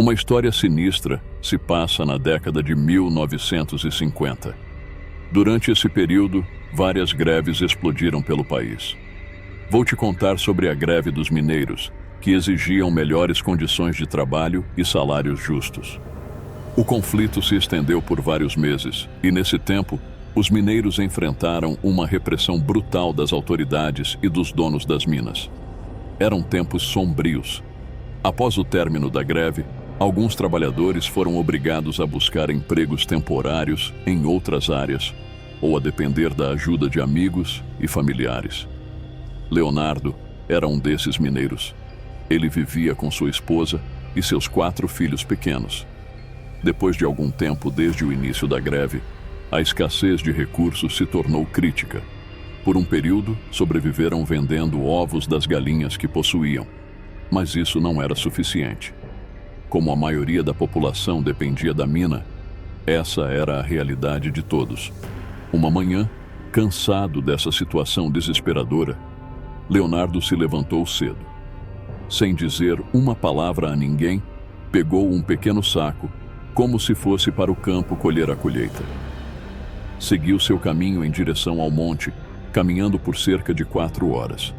Uma história sinistra se passa na década de 1950. Durante esse período, várias greves explodiram pelo país. Vou te contar sobre a greve dos mineiros, que exigiam melhores condições de trabalho e salários justos. O conflito se estendeu por vários meses, e nesse tempo, os mineiros enfrentaram uma repressão brutal das autoridades e dos donos das minas. Eram tempos sombrios. Após o término da greve, alguns trabalhadores foram obrigados a buscar empregos temporários em outras áreas, ou a depender da ajuda de amigos e familiares. Leonardo era um desses mineiros. Ele vivia com sua esposa e seus 4 filhos pequenos. Depois de algum tempo desde o início da greve, a escassez de recursos se tornou crítica. Por um período, sobreviveram vendendo ovos das galinhas que possuíam, mas isso não era suficiente. Como a maioria da população dependia da mina, essa era a realidade de todos. Uma manhã, cansado dessa situação desesperadora, Leonardo se levantou cedo. Sem dizer uma palavra a ninguém, pegou um pequeno saco, como se fosse para o campo colher a colheita. Seguiu seu caminho em direção ao monte, caminhando por cerca de 4 horas.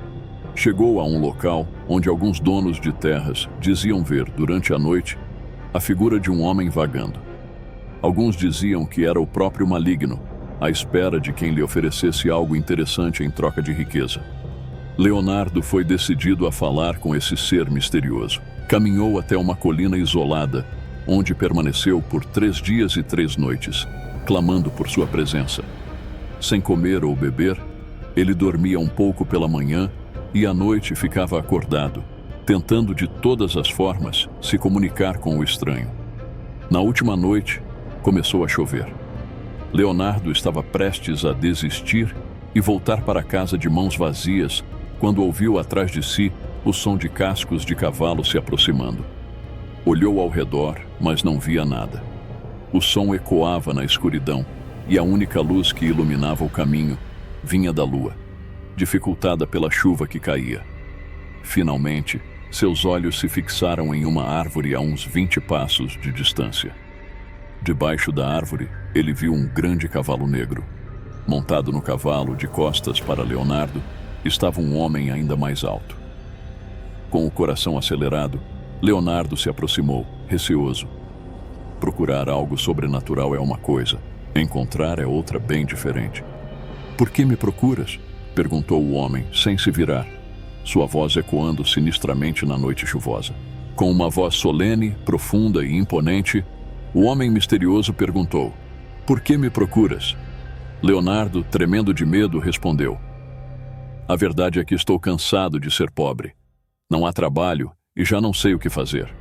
Chegou a um local onde alguns donos de terras diziam ver, durante a noite, a figura de um homem vagando. Alguns diziam que era o próprio maligno, à espera de quem lhe oferecesse algo interessante em troca de riqueza. Leonardo foi decidido a falar com esse ser misterioso. Caminhou até uma colina isolada, onde permaneceu por 3 dias e 3 noites, clamando por sua presença. Sem comer ou beber, ele dormia um pouco pela manhã e à noite ficava acordado, tentando de todas as formas se comunicar com o estranho. Na última noite, começou a chover. Leonardo estava prestes a desistir e voltar para casa de mãos vazias quando ouviu atrás de si o som de cascos de cavalo se aproximando. Olhou ao redor, mas não via nada. O som ecoava na escuridão e a única luz que iluminava o caminho vinha da lua, dificultada pela chuva que caía. Finalmente, seus olhos se fixaram em uma árvore a uns 20 passos de distância. Debaixo da árvore, ele viu um grande cavalo negro. Montado no cavalo, de costas para Leonardo, estava um homem ainda mais alto. Com o coração acelerado, Leonardo se aproximou, receoso. Procurar algo sobrenatural é uma coisa, encontrar é outra bem diferente. "Por que me procuras?" perguntou o homem, sem se virar, sua voz ecoando sinistramente na noite chuvosa. Com uma voz solene, profunda e imponente, o homem misterioso perguntou: "Por que me procuras?" Leonardo, tremendo de medo, respondeu: "A verdade é que estou cansado de ser pobre. Não há trabalho e já não sei o que fazer."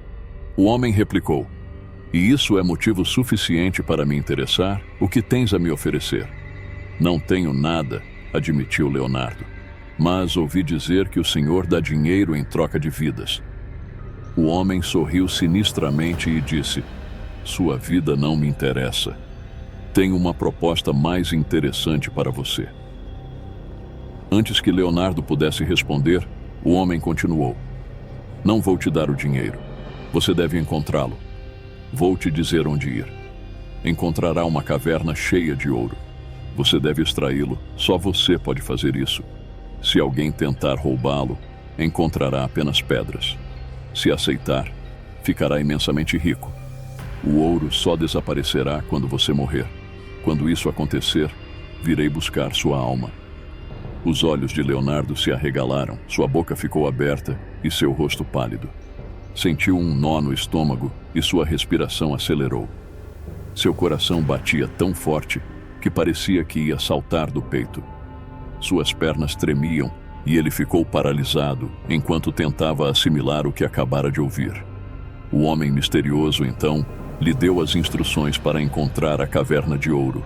O homem replicou: "E isso é motivo suficiente para me interessar? O que tens a me oferecer?" "Não tenho nada", admitiu Leonardo, "mas ouvi dizer que o senhor dá dinheiro em troca de vidas." O homem sorriu sinistramente e disse: "Sua vida não me interessa. Tenho uma proposta mais interessante para você." Antes que Leonardo pudesse responder, o homem continuou: "Não vou te dar o dinheiro. Você deve encontrá-lo. Vou te dizer onde ir. Encontrará uma caverna cheia de ouro. Você deve extraí-lo, só você pode fazer isso. Se alguém tentar roubá-lo, encontrará apenas pedras. Se aceitar, ficará imensamente rico. O ouro só desaparecerá quando você morrer. Quando isso acontecer, virei buscar sua alma." Os olhos de Leonardo se arregalaram, sua boca ficou aberta e seu rosto pálido. Sentiu um nó no estômago e sua respiração acelerou. Seu coração batia tão forte que parecia que ia saltar do peito. Suas pernas tremiam e ele ficou paralisado enquanto tentava assimilar o que acabara de ouvir. O homem misterioso, então, lhe deu as instruções para encontrar a caverna de ouro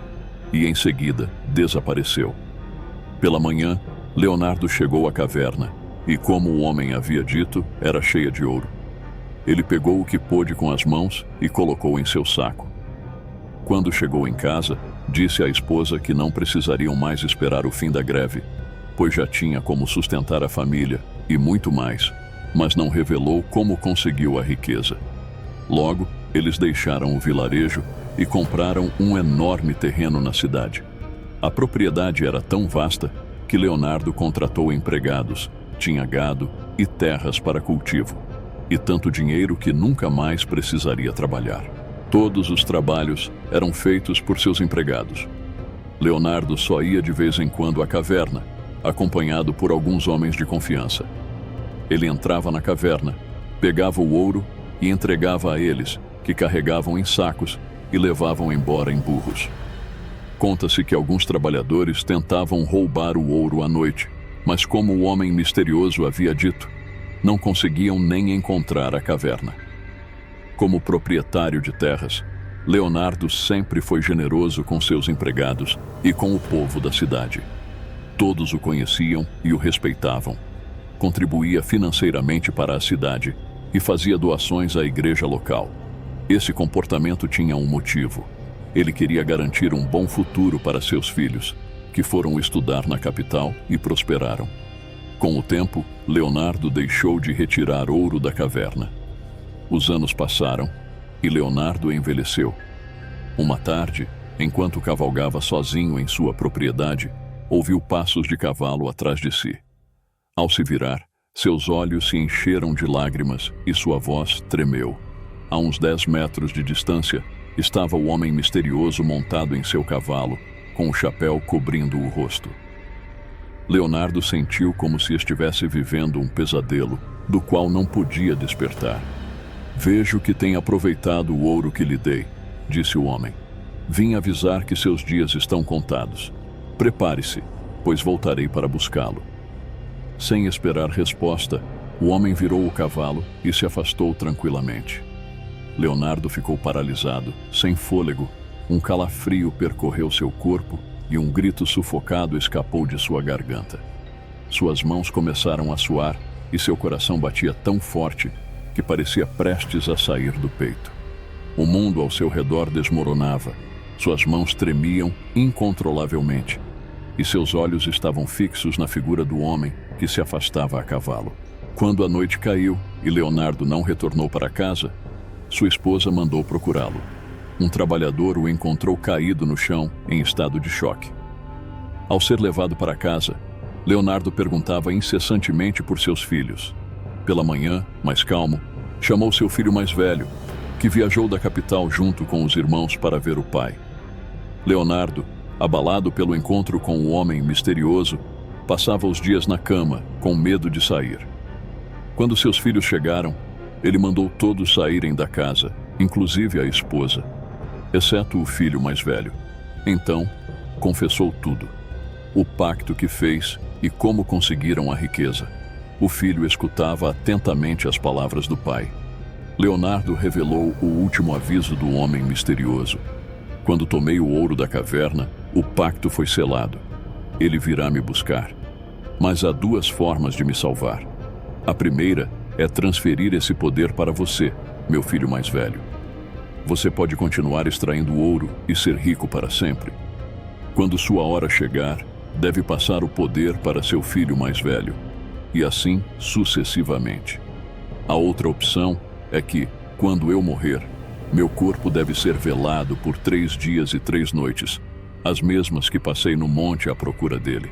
e, em seguida, desapareceu. Pela manhã, Leonardo chegou à caverna e, como o homem havia dito, era cheia de ouro. Ele pegou o que pôde com as mãos e colocou em seu saco. Quando chegou em casa, disse à esposa que não precisariam mais esperar o fim da greve, pois já tinha como sustentar a família e muito mais, mas não revelou como conseguiu a riqueza. Logo, eles deixaram o vilarejo e compraram um enorme terreno na cidade. A propriedade era tão vasta que Leonardo contratou empregados, tinha gado e terras para cultivo, e tanto dinheiro que nunca mais precisaria trabalhar. Todos os trabalhos eram feitos por seus empregados. Leonardo só ia de vez em quando à caverna, acompanhado por alguns homens de confiança. Ele entrava na caverna, pegava o ouro e entregava a eles, que carregavam em sacos e levavam embora em burros. Conta-se que alguns trabalhadores tentavam roubar o ouro à noite, mas como o homem misterioso havia dito, não conseguiam nem encontrar a caverna. Como proprietário de terras, Leonardo sempre foi generoso com seus empregados e com o povo da cidade. Todos o conheciam e o respeitavam. Contribuía financeiramente para a cidade e fazia doações à igreja local. Esse comportamento tinha um motivo. Ele queria garantir um bom futuro para seus filhos, que foram estudar na capital e prosperaram. Com o tempo, Leonardo deixou de retirar ouro da caverna. Os anos passaram e Leonardo envelheceu. Uma tarde, enquanto cavalgava sozinho em sua propriedade, ouviu passos de cavalo atrás de si. Ao se virar, seus olhos se encheram de lágrimas e sua voz tremeu. A uns 10 metros de distância, estava o homem misterioso montado em seu cavalo, com o chapéu cobrindo o rosto. Leonardo sentiu como se estivesse vivendo um pesadelo, do qual não podia despertar. "Vejo que tem aproveitado o ouro que lhe dei", disse o homem. "Vim avisar que seus dias estão contados. Prepare-se, pois voltarei para buscá-lo." Sem esperar resposta, o homem virou o cavalo e se afastou tranquilamente. Leonardo ficou paralisado, sem fôlego. Um calafrio percorreu seu corpo e um grito sufocado escapou de sua garganta. Suas mãos começaram a suar e seu coração batia tão forte que parecia prestes a sair do peito. O mundo ao seu redor desmoronava. Suas mãos tremiam incontrolavelmente e seus olhos estavam fixos na figura do homem que se afastava a cavalo. Quando a noite caiu e Leonardo não retornou para casa, sua esposa mandou procurá-lo. Um trabalhador o encontrou caído no chão, em estado de choque. Ao ser levado para casa, Leonardo perguntava incessantemente por seus filhos. Pela manhã, mais calmo, chamou seu filho mais velho, que viajou da capital junto com os irmãos para ver o pai. Leonardo, abalado pelo encontro com o homem misterioso, passava os dias na cama, com medo de sair. Quando seus filhos chegaram, ele mandou todos saírem da casa, inclusive a esposa, exceto o filho mais velho. Então, confessou tudo: o pacto que fez e como conseguiram a riqueza. O filho escutava atentamente as palavras do pai. Leonardo revelou o último aviso do homem misterioso: "Quando tomei o ouro da caverna, o pacto foi selado. Ele virá me buscar. Mas há 2 formas de me salvar. A primeira é transferir esse poder para você, meu filho mais velho. Você pode continuar extraindo ouro e ser rico para sempre. Quando sua hora chegar, deve passar o poder para seu filho mais velho, e assim sucessivamente. A outra opção é que, quando eu morrer, meu corpo deve ser velado por 3 dias e 3 noites, as mesmas que passei no monte à procura dele.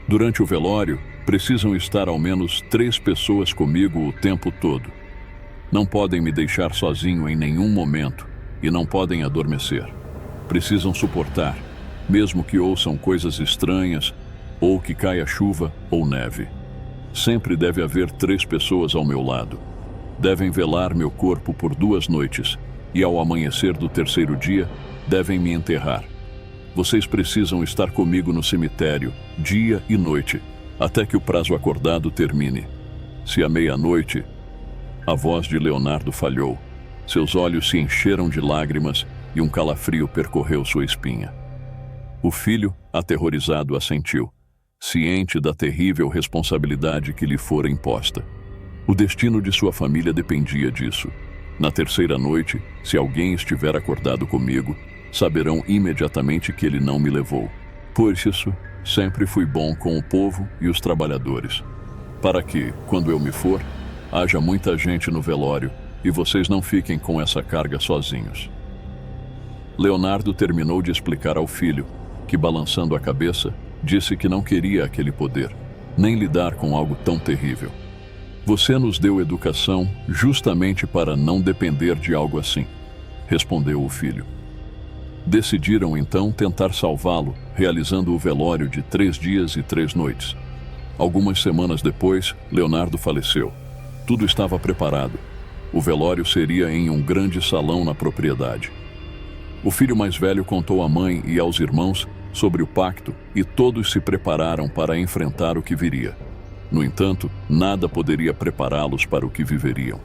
Durante o velório, precisam estar ao menos 3 pessoas comigo o tempo todo. Não podem me deixar sozinho em nenhum momento e não podem adormecer. Precisam suportar, mesmo que ouçam coisas estranhas ou que caia chuva ou neve. Sempre deve haver 3 pessoas ao meu lado. Devem velar meu corpo por 2 noites e ao amanhecer do 3º dia, devem me enterrar. Vocês precisam estar comigo no cemitério, dia e noite, até que o prazo acordado termine. Se à meia-noite..." A voz de Leonardo falhou. Seus olhos se encheram de lágrimas e um calafrio percorreu sua espinha. O filho, aterrorizado, assentiu, ciente da terrível responsabilidade que lhe fora imposta. O destino de sua família dependia disso. Na 3ª noite, se alguém estiver acordado comigo, saberão imediatamente que ele não me levou. Por isso, sempre fui bom com o povo e os trabalhadores, para que, quando eu me for, haja muita gente no velório e vocês não fiquem com essa carga sozinhos. Leonardo terminou de explicar ao filho, que, balançando a cabeça, disse que não queria aquele poder, nem lidar com algo tão terrível. Você nos deu educação justamente para não depender de algo assim, respondeu o filho. Decidiram então tentar salvá-lo, realizando o velório de 3 dias e 3 noites. Algumas semanas depois, Leonardo faleceu. Tudo estava preparado. O velório seria em um grande salão na propriedade. O filho mais velho contou à mãe e aos irmãos sobre o pacto e todos se prepararam para enfrentar o que viria. No entanto, nada poderia prepará-los para o que viveriam.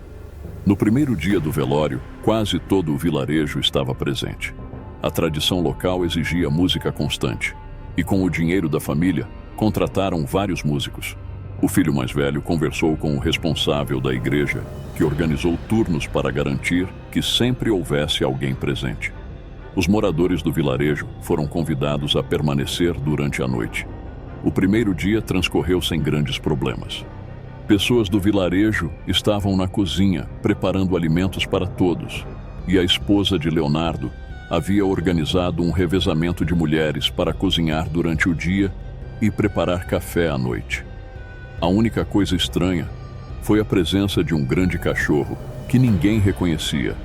No primeiro dia do velório, quase todo o vilarejo estava presente. A tradição local exigia música constante, e com o dinheiro da família, contrataram vários músicos. O filho mais velho conversou com o responsável da igreja, que organizou turnos para garantir que sempre houvesse alguém presente. Os moradores do vilarejo foram convidados a permanecer durante a noite. O primeiro dia transcorreu sem grandes problemas. Pessoas do vilarejo estavam na cozinha, preparando alimentos para todos, e a esposa de Leonardo havia organizado um revezamento de mulheres para cozinhar durante o dia e preparar café à noite. A única coisa estranha foi a presença de um grande cachorro que ninguém reconhecia,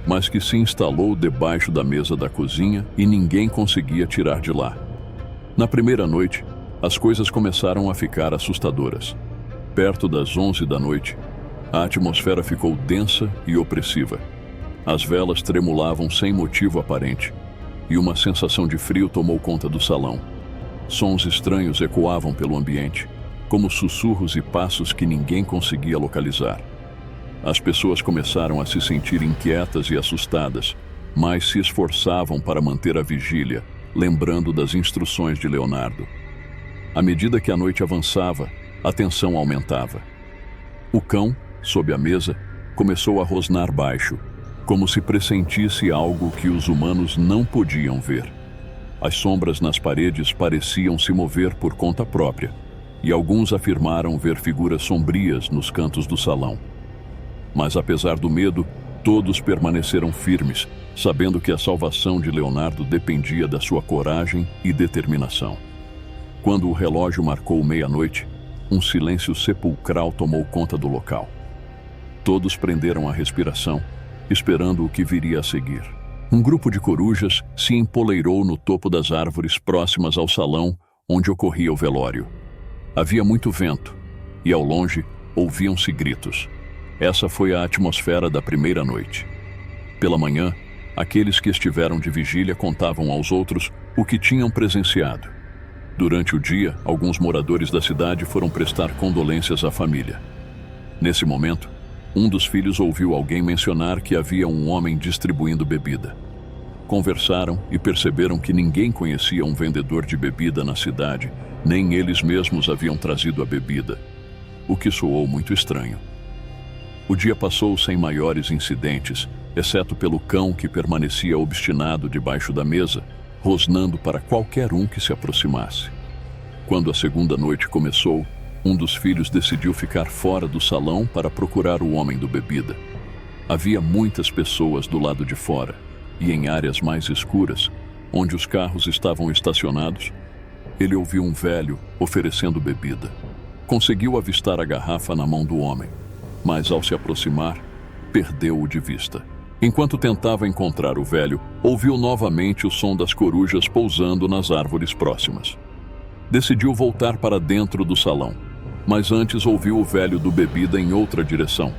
mas que se instalou debaixo da mesa da cozinha e ninguém conseguia tirar de lá. Na primeira noite, as coisas começaram a ficar assustadoras. Perto das 11 da noite, a atmosfera ficou densa e opressiva. As velas tremulavam sem motivo aparente, e uma sensação de frio tomou conta do salão. Sons estranhos ecoavam pelo ambiente, como sussurros e passos que ninguém conseguia localizar. As pessoas começaram a se sentir inquietas e assustadas, mas se esforçavam para manter a vigília, lembrando das instruções de Leonardo. À medida que a noite avançava, a tensão aumentava. O cão, sob a mesa, começou a rosnar baixo, como se pressentisse algo que os humanos não podiam ver. As sombras nas paredes pareciam se mover por conta própria, e alguns afirmaram ver figuras sombrias nos cantos do salão. Mas apesar do medo, todos permaneceram firmes, sabendo que a salvação de Leonardo dependia da sua coragem e determinação. Quando o relógio marcou meia-noite, um silêncio sepulcral tomou conta do local. Todos prenderam a respiração, esperando o que viria a seguir. Um grupo de corujas se empoleirou no topo das árvores próximas ao salão onde ocorria o velório. Havia muito vento, e ao longe ouviam-se gritos. Essa foi a atmosfera da primeira noite. Pela manhã, aqueles que estiveram de vigília contavam aos outros o que tinham presenciado. Durante o dia, alguns moradores da cidade foram prestar condolências à família. Nesse momento, um dos filhos ouviu alguém mencionar que havia um homem distribuindo bebida. Conversaram e perceberam que ninguém conhecia um vendedor de bebida na cidade, nem eles mesmos haviam trazido a bebida, o que soou muito estranho. O dia passou sem maiores incidentes, exceto pelo cão que permanecia obstinado debaixo da mesa, rosnando para qualquer um que se aproximasse. Quando a segunda noite começou, um dos filhos decidiu ficar fora do salão para procurar o homem do bebida. Havia muitas pessoas do lado de fora, e em áreas mais escuras, onde os carros estavam estacionados, ele ouviu um velho oferecendo bebida. Conseguiu avistar a garrafa na mão do homem, mas ao se aproximar, perdeu-o de vista. Enquanto tentava encontrar o velho, ouviu novamente o som das corujas pousando nas árvores próximas. Decidiu voltar para dentro do salão, mas antes ouviu o velho do bebida em outra direção.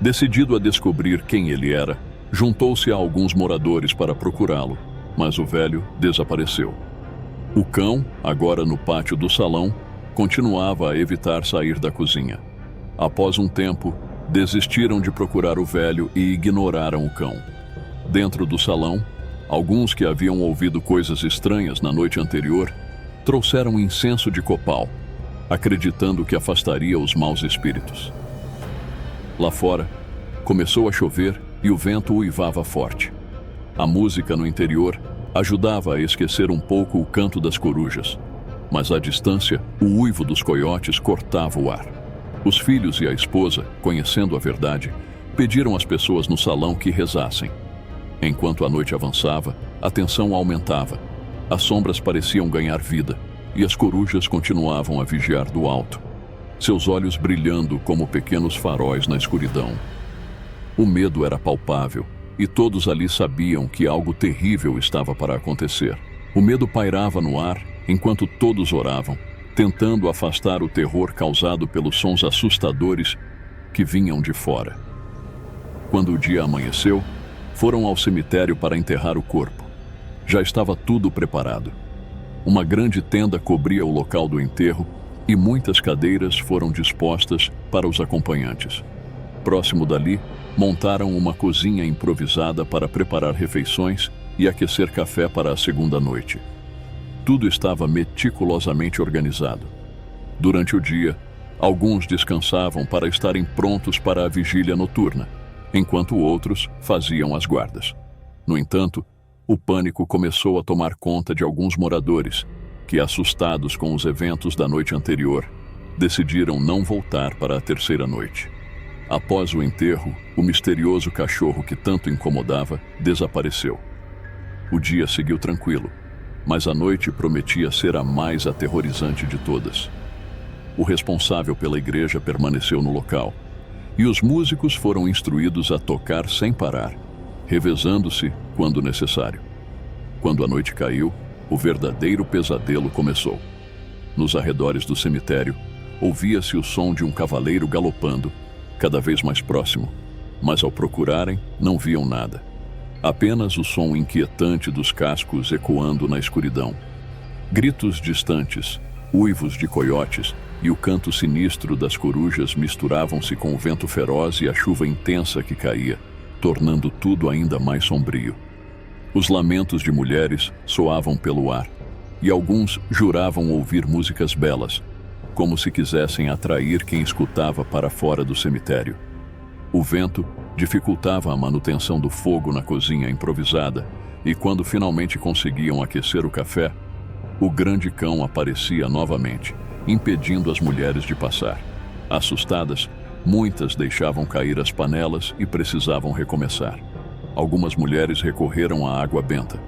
Decidido a descobrir quem ele era, juntou-se a alguns moradores para procurá-lo, mas o velho desapareceu. O cão, agora no pátio do salão, continuava a evitar sair da cozinha. Após um tempo, desistiram de procurar o velho e ignoraram o cão. Dentro do salão, alguns que haviam ouvido coisas estranhas na noite anterior trouxeram incenso de copal, acreditando que afastaria os maus espíritos. Lá fora, começou a chover e o vento uivava forte. A música no interior ajudava a esquecer um pouco o canto das corujas, mas à distância, o uivo dos coiotes cortava o ar. Os filhos e a esposa, conhecendo a verdade, Pediram às pessoas no salão que rezassem. Enquanto a noite avançava, a tensão aumentava. As sombras pareciam ganhar vida e as corujas continuavam a vigiar do alto, seus olhos brilhando como pequenos faróis na escuridão. O medo era palpável e todos ali sabiam que algo terrível estava para acontecer. O medo pairava no ar enquanto todos oravam, tentando afastar o terror causado pelos sons assustadores que vinham de fora. Quando o dia amanheceu, foram ao cemitério para enterrar o corpo. Já estava tudo preparado. Uma grande tenda cobria o local do enterro e muitas cadeiras foram dispostas para os acompanhantes. Próximo dali, montaram uma cozinha improvisada para preparar refeições e aquecer café para a segunda noite. Tudo estava meticulosamente organizado. Durante o dia, alguns descansavam para estarem prontos para a vigília noturna, enquanto outros faziam as guardas. No entanto, o pânico começou a tomar conta de alguns moradores, que, assustados com os eventos da noite anterior, decidiram não voltar para a terceira noite. Após o enterro, o misterioso cachorro que tanto incomodava desapareceu. O dia seguiu tranquilo, mas a noite prometia ser a mais aterrorizante de todas. O responsável pela igreja permaneceu no local, e os músicos foram instruídos a tocar sem parar, revezando-se quando necessário. Quando a noite caiu, o verdadeiro pesadelo começou. Nos arredores do cemitério, ouvia-se o som de um cavaleiro galopando, cada vez mais próximo, mas ao procurarem, não viam nada. Apenas o som inquietante dos cascos ecoando na escuridão. Gritos distantes, uivos de coiotes e o canto sinistro das corujas misturavam-se com o vento feroz e a chuva intensa que caía, tornando tudo ainda mais sombrio. Os lamentos de mulheres soavam pelo ar, e alguns juravam ouvir músicas belas, como se quisessem atrair quem escutava para fora do cemitério. O vento dificultava a manutenção do fogo na cozinha improvisada, e quando finalmente conseguiam aquecer o café, o grande cão aparecia novamente, impedindo as mulheres de passar. Assustadas, muitas deixavam cair as panelas e precisavam recomeçar. Algumas mulheres recorreram à água benta,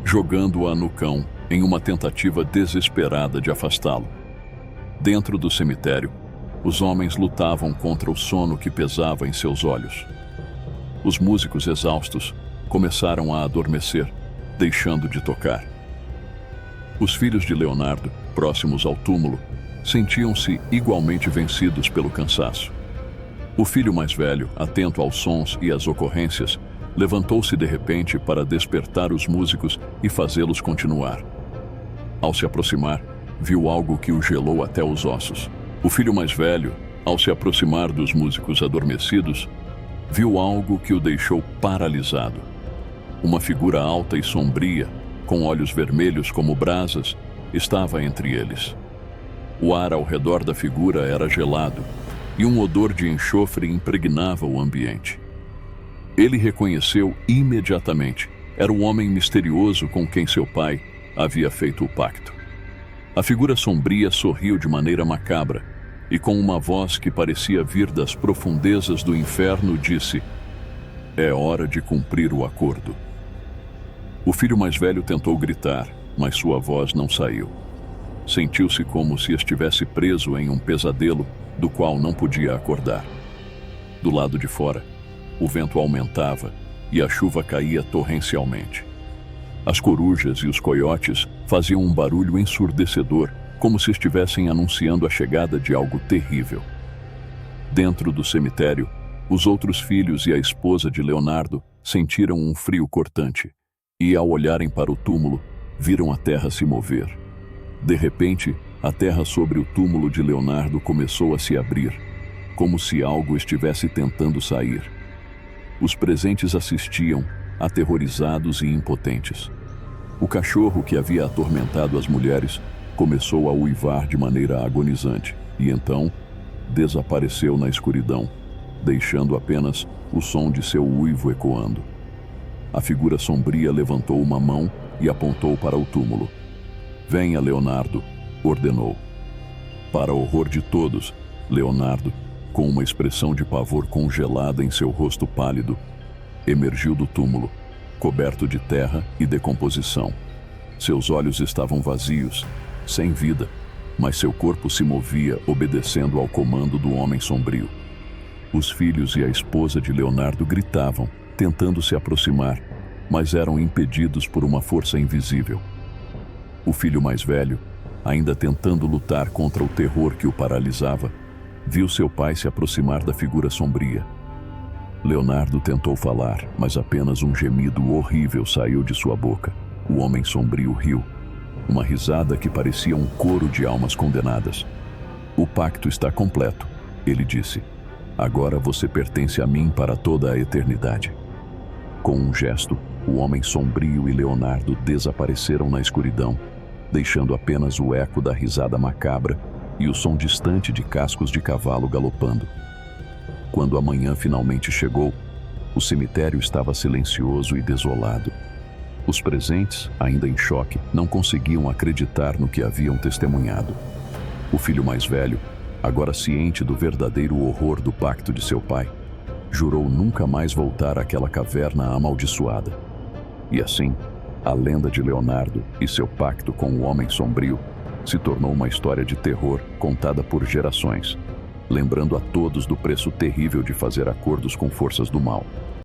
jogando-a no cão em uma tentativa desesperada de afastá-lo. Dentro do cemitério, os homens lutavam contra o sono que pesava em seus olhos. Os músicos exaustos começaram a adormecer, deixando de tocar. Os filhos de Leonardo, próximos ao túmulo, sentiam-se igualmente vencidos pelo cansaço. O filho mais velho, atento aos sons e às ocorrências, levantou-se de repente para despertar os músicos e fazê-los continuar. Ao se aproximar, viu algo que o gelou até os ossos. O filho mais velho, ao se aproximar dos músicos adormecidos, viu algo que o deixou paralisado. Uma figura alta e sombria, com olhos vermelhos como brasas, estava entre eles. O ar ao redor da figura era gelado, e um odor de enxofre impregnava o ambiente. Ele reconheceu imediatamente. Era o homem misterioso com quem seu pai havia feito o pacto. A figura sombria sorriu de maneira macabra e, com uma voz que parecia vir das profundezas do inferno, disse: "É hora de cumprir o acordo." O filho mais velho tentou gritar, mas sua voz não saiu. Sentiu-se como se estivesse preso em um pesadelo do qual não podia acordar. Do lado de fora, o vento aumentava e a chuva caía torrencialmente. As corujas e os coiotes faziam um barulho ensurdecedor, como se estivessem anunciando a chegada de algo terrível. Dentro do cemitério, os outros filhos e a esposa de Leonardo sentiram um frio cortante e, ao olharem para o túmulo, viram a terra se mover. De repente, a terra sobre o túmulo de Leonardo começou a se abrir, como se algo estivesse tentando sair. Os presentes assistiam, aterrorizados e impotentes. O cachorro que havia atormentado as mulheres começou a uivar de maneira agonizante e então desapareceu na escuridão, deixando apenas o som de seu uivo ecoando. A figura sombria levantou uma mão e apontou para o túmulo. "Venha, Leonardo", ordenou. Para o horror de todos, Leonardo, com uma expressão de pavor congelada em seu rosto pálido, emergiu do túmulo, coberto de terra e decomposição. Seus olhos estavam vazios, sem vida, mas seu corpo se movia obedecendo ao comando do homem sombrio. Os filhos e a esposa de Leonardo gritavam, tentando se aproximar, mas eram impedidos por uma força invisível. O filho mais velho, ainda tentando lutar contra o terror que o paralisava, viu seu pai se aproximar da figura sombria. Leonardo tentou falar, mas apenas um gemido horrível saiu de sua boca. O homem sombrio riu, uma risada que parecia um coro de almas condenadas. "O pacto está completo", ele disse. "Agora você pertence a mim para toda a eternidade." Com um gesto, o homem sombrio e Leonardo desapareceram na escuridão, deixando apenas o eco da risada macabra e o som distante de cascos de cavalo galopando. Quando a manhã finalmente chegou, o cemitério estava silencioso e desolado. Os presentes, ainda em choque, não conseguiam acreditar no que haviam testemunhado. O filho mais velho, agora ciente do verdadeiro horror do pacto de seu pai, jurou nunca mais voltar àquela caverna amaldiçoada. E assim, a lenda de Leonardo e seu pacto com o homem sombrio se tornou uma história de terror contada por gerações, lembrando a todos do preço terrível de fazer acordos com forças do mal.